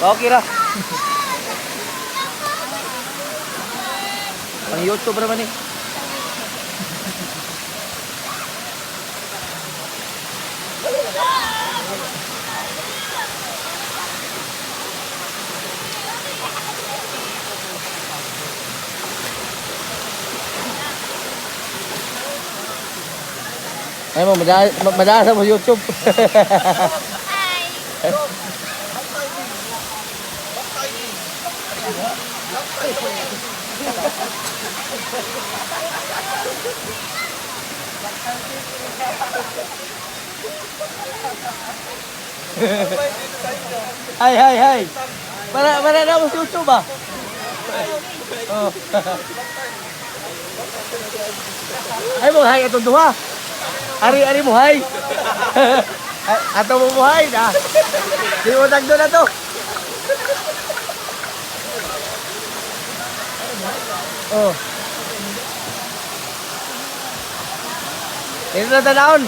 Okay ra. Pang YouTube naman eh. Ay mo, madasa mo YouTube. Hai. Para na mo sa YouTube ba? Oh. Ay mo, hay atong duha. Ari mo hay. Ato mo hay na. Di mo tagdo na to. Oh. Ito na tanahon.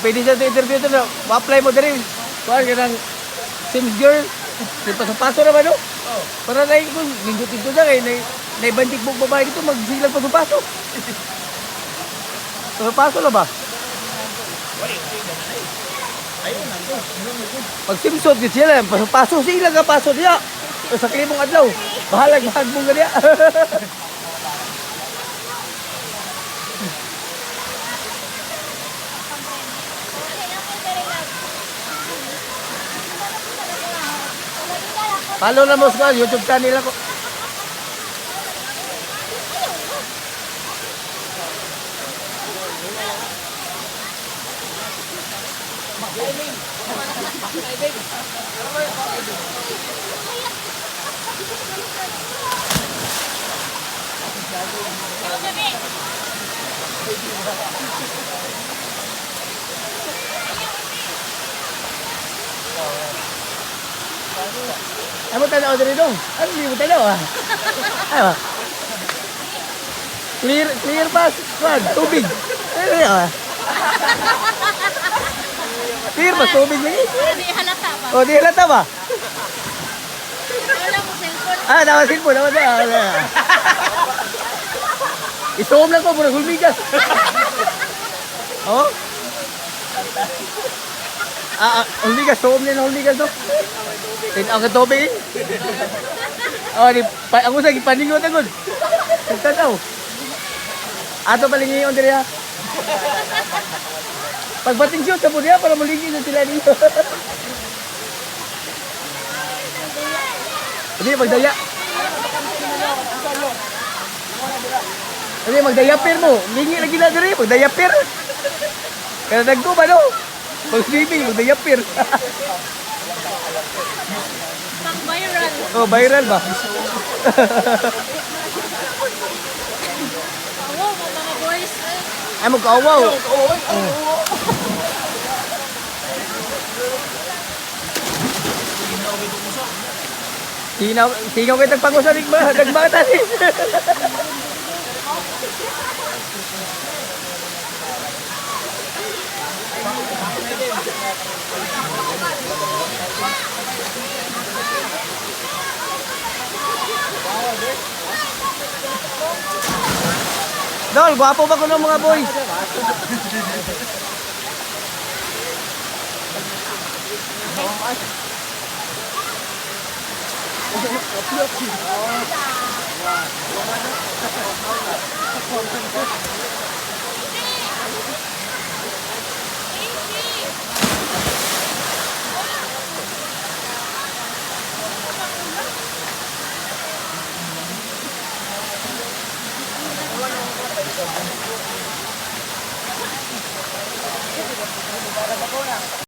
Pwede siya sa interview ito na. Ma-apply mo din. Kuhaan ka ng Sims girl. Paso naman no? Para na kung linggo-tinggo na kayo. Naibantik mo babae dito. Magsilang paso-paso. Paso na ba? Pag simsot yun sila. Paso sila ka paso niya. Sa klimong adlaw. Bahalag mong ganyan. Follow na mo sa YouTube channel ako. Ano tanaw din dong? Ano di mo tanaw ah? Ano? Clear pass, swag, tubig. Ano ah? Clear pass, tubig lagi. Di halata ba? Oh, di halata ba? Wala mo cellphone. Ah, dapat cellphone, dapat na. Isom lang ko, murag hulmigas. Oh? Hulmigas, soom nila hulmigas to. Ang katubig. Oh, ako sa ipaningot agad. Tataw. Ato palingiyon diri ha. Pagbating siya sa budya para malingi na sila dito. Hindi magdaya. Hindi magdayapir mo. Lingi lagi na diri, magdayapir. Kaya nagko ba no? Pag-swimming, magdayapir. Pang viral. Oh, viral ba? Awo mo mga boys. Ay, magkaawaw. Sinaw kayo tagpangusan nagbatan eh. Dol, gwapo ba ko ng mga boys?